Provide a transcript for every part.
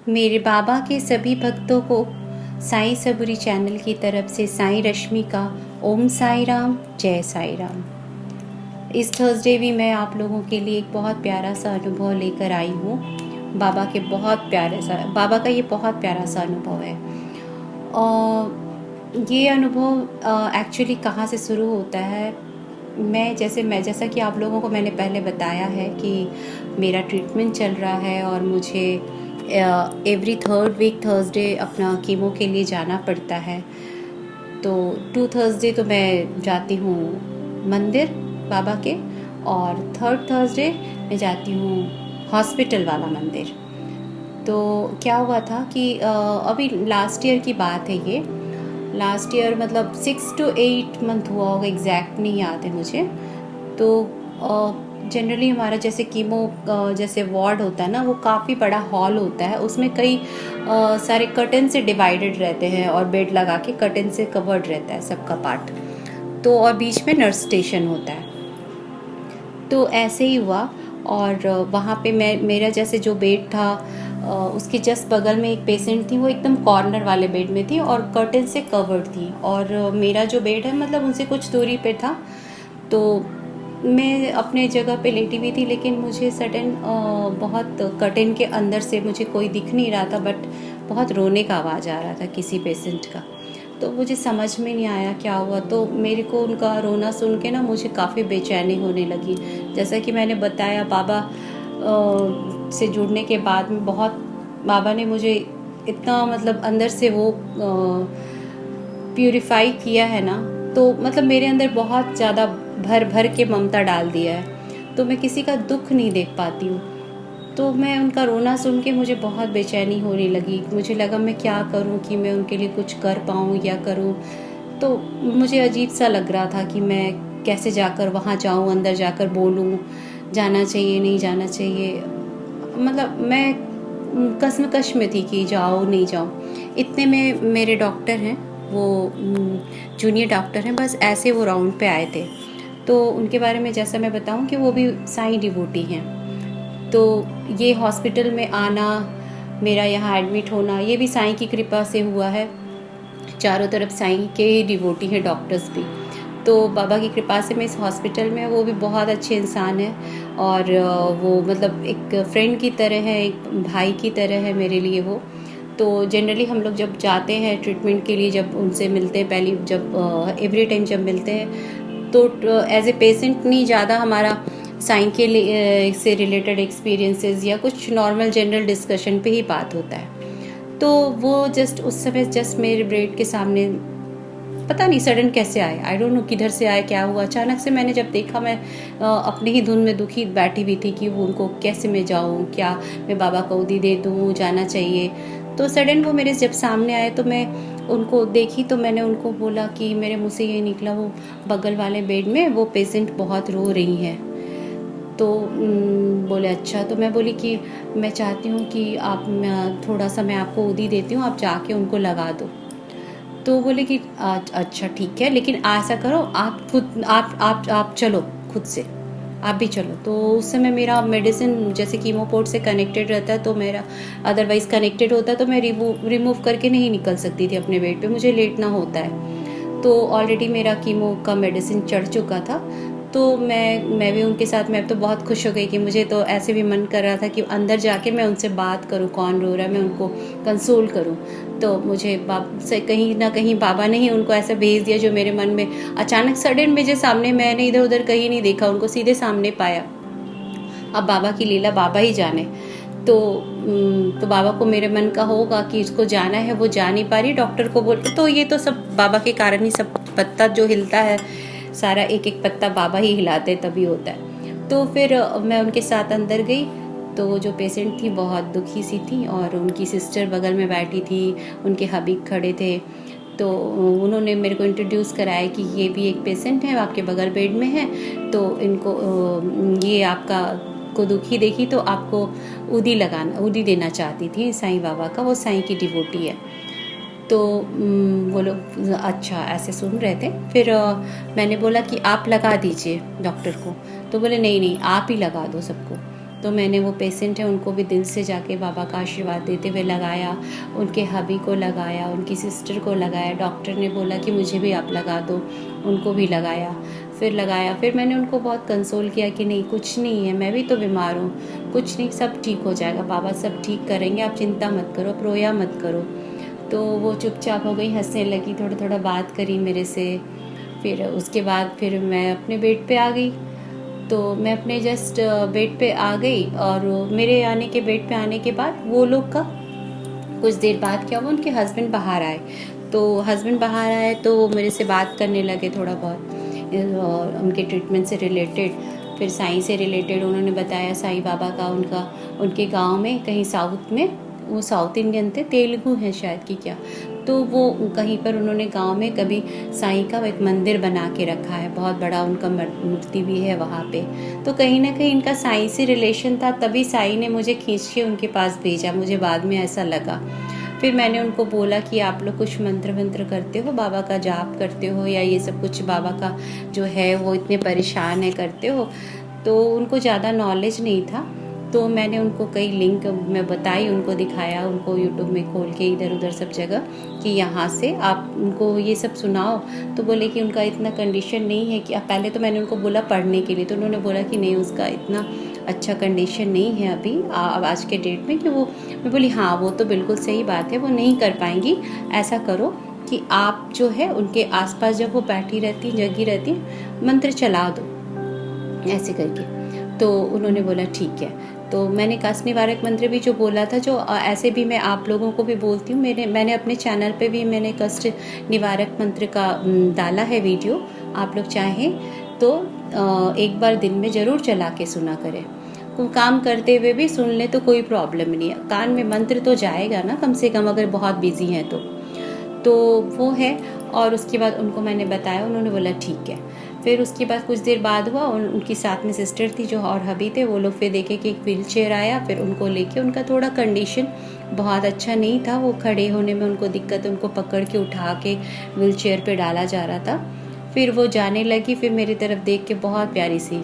मेरे बाबा के सभी भक्तों को साईं सबुरी चैनल की तरफ से साईं रश्मि का ओम साई राम, जय साई राम। इस थर्सडे भी मैं आप लोगों के लिए एक बहुत प्यारा सा अनुभव लेकर आई हूँ। बाबा का ये बहुत प्यारा सा अनुभव है। ये अनुभव एक्चुअली कहाँ से शुरू होता है, जैसा कि आप लोगों को मैंने पहले बताया है कि मेरा ट्रीटमेंट चल रहा है और मुझे एवरी थर्ड वीक थर्सडे अपना कीमो के लिए जाना पड़ता है। तो 2 थर्सडे तो मैं जाती हूँ मंदिर बाबा के, और 3rd थर्सडे मैं जाती हूँ हॉस्पिटल वाला मंदिर। तो क्या हुआ था कि अभी लास्ट ईयर की बात है ये। लास्ट ईयर मतलब 6 to 8 मंथ हुआ होगा, एग्जैक्ट नहीं याद है मुझे। तो जनरली हमारा जैसे कीमो जैसे वार्ड होता है ना, वो काफ़ी बड़ा हॉल होता है, उसमें कई सारे कर्टन से डिवाइडेड रहते हैं और बेड लगा के कर्टन से कवर्ड रहता है सबका पार्ट। तो और बीच में नर्स स्टेशन होता है। तो ऐसे ही हुआ, और वहाँ पे मेरा जैसे जो बेड था उसके जस्ट बगल में एक पेशेंट थी, वो एकदम कॉर्नर वाले बेड में थी और कर्टन से कवर्ड थी, और मेरा जो बेड है मतलब उनसे कुछ दूरी पे था। तो मैं अपने जगह पे लेटी हुई थी, लेकिन मुझे सडन बहुत कर्टन के अंदर से मुझे कोई दिख नहीं रहा था, बट बहुत रोने का आवाज़ आ रहा था किसी पेशेंट का। तो मुझे समझ में नहीं आया क्या हुआ। तो मेरे को उनका रोना सुन के ना मुझे काफ़ी बेचैनी होने लगी। जैसा कि मैंने बताया, बाबा से जुड़ने के बाद में बहुत बाबा ने मुझे इतना मतलब अंदर से वो प्यूरिफाई किया है ना, तो मतलब मेरे अंदर बहुत ज़्यादा भर भर के ममता डाल दिया है। तो मैं किसी का दुख नहीं देख पाती हूँ। तो मैं उनका रोना सुन के मुझे बहुत बेचैनी होने लगी। मुझे लगा मैं क्या करूँ कि मैं उनके लिए कुछ कर पाऊँ या करूँ। तो मुझे अजीब सा लग रहा था कि मैं कैसे जाकर वहाँ जाऊँ, अंदर जाकर बोलूँ, जाना चाहिए नहीं जाना चाहिए। मतलब मैं कश्मकश में थी कि जाओ नहीं जाओ। इतने में मेरे डॉक्टर हैं, वो जूनियर डॉक्टर हैं, बस ऐसे वो राउंड पे आए थे। तो उनके बारे में जैसा मैं बताऊं कि वो भी साईं डिवोटी हैं। तो ये हॉस्पिटल में आना, मेरा यहाँ एडमिट होना, ये भी साईं की कृपा से हुआ है। चारों तरफ साईं के ही डिवोटी हैं डॉक्टर्स भी। तो बाबा की कृपा से मैं इस हॉस्पिटल में, वो भी बहुत अच्छे इंसान हैं, और वो मतलब एक फ्रेंड की तरह है, एक भाई की तरह है मेरे लिए वो। तो जनरली हम लोग जब जाते हैं ट्रीटमेंट के लिए, जब उनसे मिलते हैं पहली, जब एवरी टाइम जब मिलते हैं, तो एज ए पेशेंट नहीं, ज़्यादा हमारा साईं के लिए से रिलेटेड एक्सपीरियंसेस या कुछ नॉर्मल जनरल डिस्कशन पे ही बात होता है। तो वो जस्ट उस समय जस्ट मेरे बेड के सामने पता नहीं सडन कैसे आए, आई डोंट नो किधर से आए, क्या हुआ। अचानक से मैंने जब देखा, मैं अपने ही धुन में दुखी बैठी हुई थी कि वो उनको कैसे मैं जाऊँ, क्या मैं बाबा को उदी दे दूँ, जाना चाहिए। तो सडन वो मेरे जब सामने आए तो मैं उनको देखी, तो मैंने उनको बोला कि मेरे मुँह से ये निकला, वो बगल वाले बेड में वो पेशेंट बहुत रो रही हैं। तो बोले अच्छा। तो मैं बोली कि मैं चाहती हूँ कि आप थोड़ा सा मैं आपको उदी देती हूँ, आप जाके उनको लगा दो। तो बोले कि अच्छा ठीक है, लेकिन ऐसा करो, आप खुद आप चलो खुद से, आप भी चलो। तो उस समय मेरा मेडिसिन जैसे कीमो पोर्ट से कनेक्टेड रहता है, तो मेरा अदरवाइज़ कनेक्टेड होता तो मैं रिमूव करके नहीं निकल सकती थी अपने बेड पे, मुझे लेटना होता है। तो ऑलरेडी मेरा कीमो का मेडिसिन चढ़ चुका था। तो मैं भी उनके साथ, मैं तो बहुत खुश हो गई कि मुझे तो ऐसे भी मन कर रहा था कि अंदर जाके मैं उनसे बात करूं, कौन रो रहा है, मैं उनको कंसोल करूं। तो मुझे से कहीं ना कहीं बाबा ने ही उनको ऐसा भेज दिया, जो मेरे मन में अचानक सडन मेरे सामने, मैंने इधर उधर कहीं नहीं देखा, उनको सीधे सामने पाया। अब बाबा की लीला बाबा ही जाने। तो बाबा को मेरे मन का होगा कि इसको जाना है, वो जा नहीं पा रही, डॉक्टर को बोल। तो ये तो सब बाबा के कारण ही, सब पत्ता जो हिलता है, सारा एक एक पत्ता बाबा ही हिलाते तभी होता है। तो फिर मैं उनके साथ अंदर गई। तो वो जो पेशेंट थी बहुत दुखी सी थी, और उनकी सिस्टर बगल में बैठी थी, उनके हबीब खड़े थे। तो उन्होंने मेरे को इंट्रोड्यूस कराया कि ये भी एक पेशेंट है, आपके बगल बेड में है, तो इनको ये आपका को दुखी देखी तो आपको उदी देना चाहती थी साईं बाबा का, वो साईं की डिवोटी है। तो वो लोग अच्छा ऐसे सुन रहे थे। फिर मैंने बोला कि आप लगा दीजिए डॉक्टर को। तो बोले नहीं नहीं, आप ही लगा दो सबको। तो मैंने वो पेशेंट है उनको भी दिल से जाके बाबा का आशीर्वाद देते हुए लगाया, उनके हबी को लगाया, उनकी सिस्टर को लगाया। डॉक्टर ने बोला कि मुझे भी आप लगा दो, उनको भी लगाया। फिर मैंने उनको बहुत कंसोल किया कि नहीं कुछ नहीं है, मैं भी तो बीमार हूँ, कुछ नहीं, सब ठीक हो जाएगा, बाबा सब ठीक करेंगे, आप चिंता मत करो, आप रोया मत करो। तो वो चुपचाप हो गई, हंसने लगी, थोड़ा थोड़ा बात करी मेरे से। फिर उसके बाद फिर मैं अपने बेड पे आ गई। तो मैं अपने जस्ट बेड पे आ गई और मेरे आने के बेड पे आने के बाद वो लोग का कुछ देर बाद क्या हुआ, उनके हस्बैंड बाहर आए। तो हस्बैंड बाहर आए तो वो मेरे से बात करने लगे थोड़ा बहुत उनके ट्रीटमेंट से रिलेटेड, फिर साईं से रिलेटेड। उन्होंने बताया साईं बाबा का उनके गांव में कहीं साउथ में, वो साउथ इंडियन थे, तेलुगु हैं शायद कि क्या, तो वो कहीं पर उन्होंने गांव में कभी साईं का एक मंदिर बना के रखा है, बहुत बड़ा उनका मूर्ति भी है वहाँ पे। तो कहीं ना कहीं इनका साईं से रिलेशन था, तभी साईं ने मुझे खींच के उनके पास भेजा, मुझे बाद में ऐसा लगा। फिर मैंने उनको बोला कि आप लोग कुछ मंत्र वंत्र करते हो, बाबा का जाप करते हो, या ये सब कुछ बाबा का जो है वो इतने परेशान है करते हो। तो उनको ज़्यादा नॉलेज नहीं था। तो मैंने उनको कई लिंक मैं बताई, उनको दिखाया, उनको यूट्यूब में खोल के इधर उधर सब जगह कि यहाँ से आप उनको ये सब सुनाओ। तो बोले कि उनका इतना कंडीशन नहीं है कि पहले तो मैंने उनको बोला पढ़ने के लिए, तो उन्होंने बोला कि नहीं उसका इतना अच्छा कंडीशन नहीं है अभी आज के डेट में कि वो। मैं बोली हाँ वो तो बिल्कुल सही बात है, वो नहीं कर पाएंगी। ऐसा करो कि आप जो है उनके आसपास जब वो बैठी रहती जगी रहती मंत्र चला दो, ऐसे करके। तो उन्होंने बोला ठीक है। तो मैंने कष्ट निवारक मंत्र भी जो बोला था, जो ऐसे भी मैं आप लोगों को भी बोलती हूँ, मैंने अपने चैनल पे भी मैंने कष्ट निवारक मंत्र का डाला है वीडियो। आप लोग चाहें तो एक बार दिन में ज़रूर चला के सुना करें, काम करते हुए भी सुन ले तो कोई प्रॉब्लम नहीं है, कान में मंत्र तो जाएगा ना कम से कम, अगर बहुत बिजी हैं तो वो है। और उसके बाद उनको मैंने बताया, उन्होंने बोला ठीक है। फिर उसके बाद कुछ देर बाद हुआ, उनकी साथ में सिस्टर थी जो और हबी थे, वो लोग फिर देखे कि एक व्हील चेयर आया, फिर उनको लेके, उनका थोड़ा कंडीशन बहुत अच्छा नहीं था, वो खड़े होने में उनको दिक्कत, उनको पकड़ के उठा के व्हील चेयर पे डाला जा रहा था। फिर वो जाने लगी, फिर मेरी तरफ देख के, बहुत प्यारी सी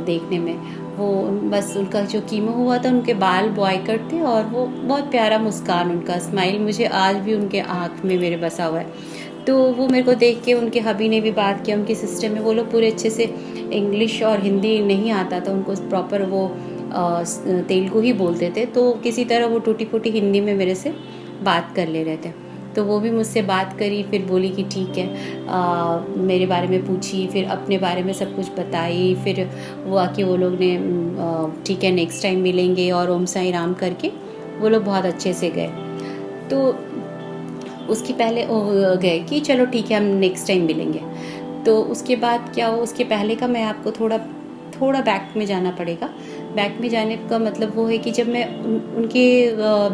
देखने में, वो बस उनका जो कीमो हुआ था, उनके बाल बॉय कट थे और वो बहुत प्यारा मुस्कान, उनका स्माइल मुझे आज भी उनके आँख में मेरे बसा हुआ है। तो वो मेरे को देख के, उनके हबी ने भी बात किया, उनके सिस्टम में वो लोग पूरे अच्छे से इंग्लिश और हिंदी नहीं आता था उनको प्रॉपर, वो तेलुगु ही बोलते थे, तो किसी तरह वो टूटी फूटी हिंदी में मेरे से बात कर ले रहे थे। तो वो भी मुझसे बात करी, फिर बोली कि ठीक है, मेरे बारे में पूछी, फिर अपने बारे में सब कुछ बताई। फिर वो आके वो लोग ने ठीक है नेक्स्ट टाइम मिलेंगे, और ओम साई राम करके वो लोग बहुत अच्छे से गए। तो उसके पहले गए कि चलो ठीक है हम नेक्स्ट टाइम मिलेंगे। तो उसके बाद क्या हो, उसके पहले का मैं आपको थोड़ा बैक में जाना पड़ेगा। बैक में जाने का मतलब वो है कि जब मैं उनके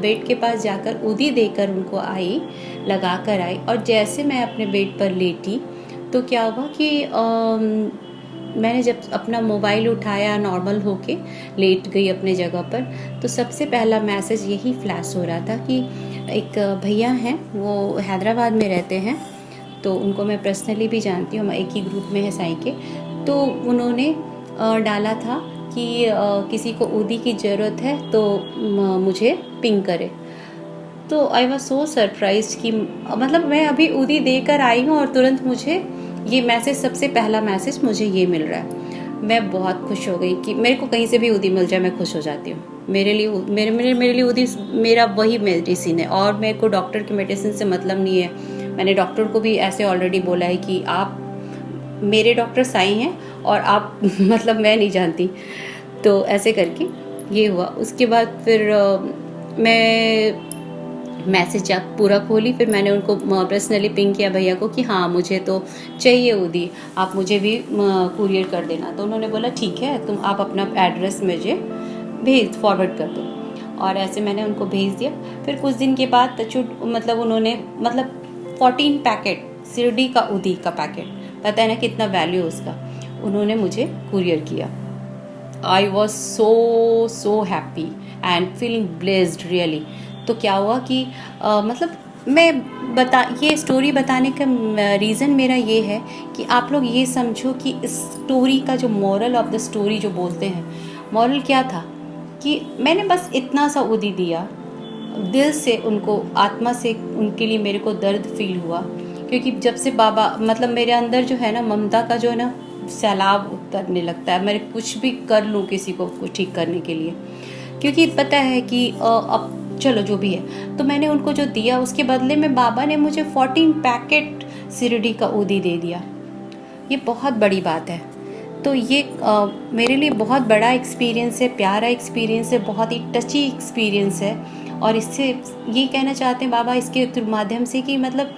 बेड के पास जाकर उदी देकर उनको आई, लगा कर आई, और जैसे मैं अपने बेड पर लेटी तो क्या हुआ कि मैंने जब अपना मोबाइल उठाया, नॉर्मल होके लेट गई अपने जगह पर, तो सबसे पहला मैसेज यही फ्लैश हो रहा था कि एक भैया हैं, वो हैदराबाद में रहते हैं, तो उनको मैं पर्सनली भी जानती हूँ, एक ही ग्रुप में है साईं के। तो उन्होंने डाला था कि किसी को उदी की ज़रूरत है तो मुझे पिंग करे। तो आई वॉज सो सरप्राइज कि मतलब मैं अभी उदी देकर आई हूँ और तुरंत मुझे ये मैसेज, सबसे पहला मैसेज मुझे ये मिल रहा है। मैं बहुत खुश हो गई कि मेरे को कहीं से भी उदी मिल जाए मैं खुश हो जाती हूँ। मेरे लिए उदी मेरा वही मेडिसिन है, और मेरे को डॉक्टर की मेडिसिन से मतलब नहीं है। मैंने डॉक्टर को भी ऐसे ऑलरेडी बोला है कि आप मेरे डॉक्टर साईं हैं और आप मतलब मैं नहीं जानती। तो ऐसे करके ये हुआ। उसके बाद फिर मैं मैसेज आप पूरा खोली, फिर मैंने उनको पर्सनली पिंग किया भैया को कि हाँ मुझे तो चाहिए उदी, आप मुझे भी कुरियर कर देना। तो उन्होंने बोला ठीक है, तुम आप अपना एड्रेस मुझे फॉरवर्ड कर दो, और ऐसे मैंने उनको भेज दिया। फिर कुछ दिन के बाद मतलब उन्होंने 14 पैकेट शिरडी का उदी का पैकेट, पता है ना कितना वैल्यू उसका, उन्होंने मुझे कुरियर किया। I was so happy and feeling blessed really. तो क्या हुआ कि मतलब मैं ये स्टोरी बताने का रीज़न मेरा ये है कि आप लोग ये समझो कि इस स्टोरी का जो मोरल ऑफ द स्टोरी जो बोलते हैं मॉरल क्या था कि मैंने बस इतना सा उदी दिया, दिल से उनको, आत्मा से उनके लिए मेरे को दर्द फील हुआ, क्योंकि जब से बाबा मतलब मेरे अंदर जो है ना ममता का जो है ना सैलाब उतरने लगता है, मैं कुछ भी कर लूँ किसी को ठीक करने के लिए, क्योंकि पता है कि अब चलो जो भी है। तो मैंने उनको जो दिया उसके बदले में बाबा ने मुझे 14 पैकेट शिरडी का ऊदी दे दिया। ये बहुत बड़ी बात है। तो ये मेरे लिए बहुत बड़ा एक्सपीरियंस है, प्यारा एक्सपीरियंस है, बहुत ही टची एक्सपीरियंस है। और इससे ये कहना चाहते हैं बाबा इसके माध्यम से कि मतलब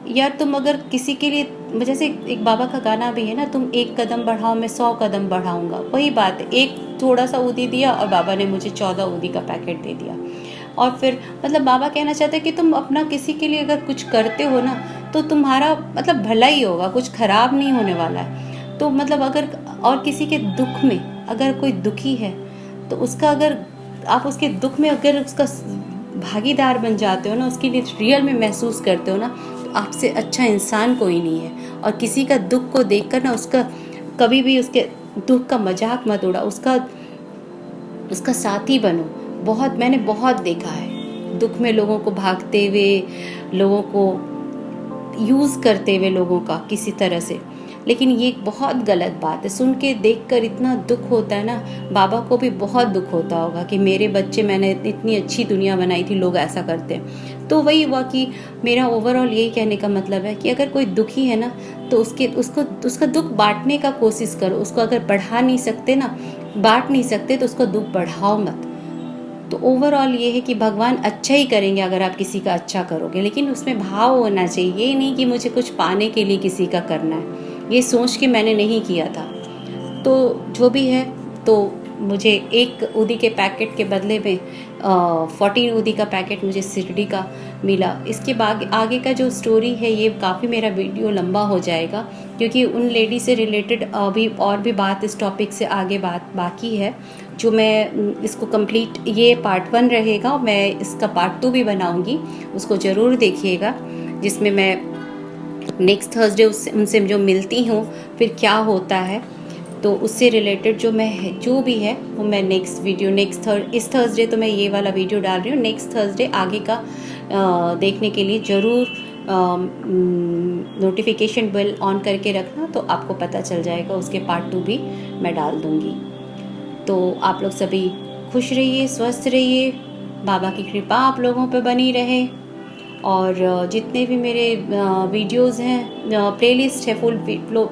यार तुम अगर किसी के लिए, जैसे एक बाबा का गाना भी है ना, तुम एक कदम बढ़ाओ मैं 100 कदम बढ़ाऊंगा, वही बात है। एक थोड़ा सा ऊदी दिया और बाबा ने मुझे 14 ऊदी का पैकेट दे दिया। और फिर मतलब बाबा कहना चाहते हैं कि तुम अपना किसी के लिए अगर कुछ करते हो ना तो तुम्हारा मतलब भला ही होगा, कुछ खराब नहीं होने वाला है। तो मतलब अगर और किसी के दुख में अगर कोई दुखी है तो उसका, अगर आप उसके दुख में अगर उसका भागीदार बन जाते हो ना, उसके लिए रियल में महसूस करते हो ना, तो आपसे अच्छा इंसान कोई नहीं है। और किसी का दुख को देखकर ना उसका कभी भी उसके दुख का मजाक मत उड़ा, उसका साथी बनो। मैंने बहुत देखा है दुख में लोगों को भागते हुए, लोगों को यूज़ करते हुए लोगों का किसी तरह से। लेकिन ये बहुत गलत बात है, सुन के देख कर इतना दुख होता है ना। बाबा को भी बहुत दुख होता होगा कि मेरे बच्चे, मैंने इतनी अच्छी दुनिया बनाई थी, लोग ऐसा करते हैं। तो वही हुआ कि मेरा ओवरऑल यही कहने का मतलब है कि अगर कोई दुखी है ना तो उसका दुख बांटने का कोशिश करो। उसको अगर बढ़ा नहीं सकते ना, बांट नहीं सकते, तो उसका दुख बढ़ाओ मत। तो ओवरऑल ये है कि भगवान अच्छा ही करेंगे अगर आप किसी का अच्छा करोगे, लेकिन उसमें भाव होना चाहिए। ये नहीं कि मुझे कुछ पाने के लिए किसी का करना है, ये सोच के मैंने नहीं किया था। तो जो भी है, तो मुझे एक ऊदी के पैकेट के बदले में 14 ऊदी का पैकेट मुझे शिरडी का मिला। इसके बाद आगे का जो स्टोरी है ये काफ़ी मेरा वीडियो लंबा हो जाएगा, क्योंकि उन लेडी से रिलेटेड अभी और भी बात इस टॉपिक से आगे बात बाकी है, जो मैं इसको कंप्लीट, ये पार्ट 1 रहेगा, मैं इसका पार्ट 2 भी बनाऊंगी, उसको ज़रूर देखिएगा, जिसमें मैं नेक्स्ट थर्सडे उनसे जो मिलती हूँ फिर क्या होता है, तो उससे रिलेटेड जो भी है वो मैं इस थर्सडे तो मैं ये वाला वीडियो डाल रही हूँ। नेक्स्ट थर्सडे आगे का देखने के लिए ज़रूर नोटिफिकेशन बेल ऑन करके रखना, तो आपको पता चल जाएगा, उसके पार्ट 2 भी मैं डाल दूँगी। तो आप लोग सभी खुश रहिए, स्वस्थ रहिए, बाबा की कृपा आप लोगों पे बनी रहे। और जितने भी मेरे वीडियोस हैं, प्लेलिस्ट है, फुल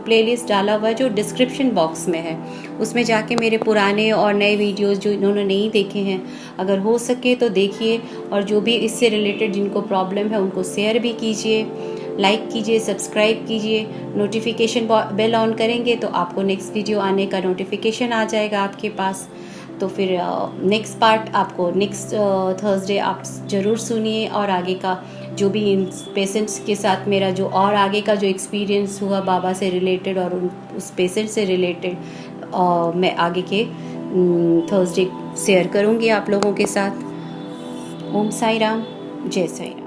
प्लेलिस्ट डाला हुआ है जो डिस्क्रिप्शन बॉक्स में है, उसमें जाके मेरे पुराने और नए वीडियोस जो इन्होंने नहीं देखे हैं, अगर हो सके तो देखिए। और जो भी इससे रिलेटेड जिनको प्रॉब्लम है उनको शेयर भी कीजिए, लाइक कीजिए, सब्सक्राइब कीजिए। नोटिफिकेशन बेल ऑन करेंगे तो आपको नेक्स्ट वीडियो आने का नोटिफिकेशन आ जाएगा आपके पास। तो फिर नेक्स्ट पार्ट आपको नेक्स्ट थर्सडे आप ज़रूर सुनिए। और आगे का जो भी इन पेशेंट्स के साथ मेरा जो और आगे का जो एक्सपीरियंस हुआ बाबा से रिलेटेड और उस पेशेंट से रिलेटेड मैं आगे के थर्सडे शेयर करूँगी आप लोगों के साथ। ओम साई राम, जय साई राम।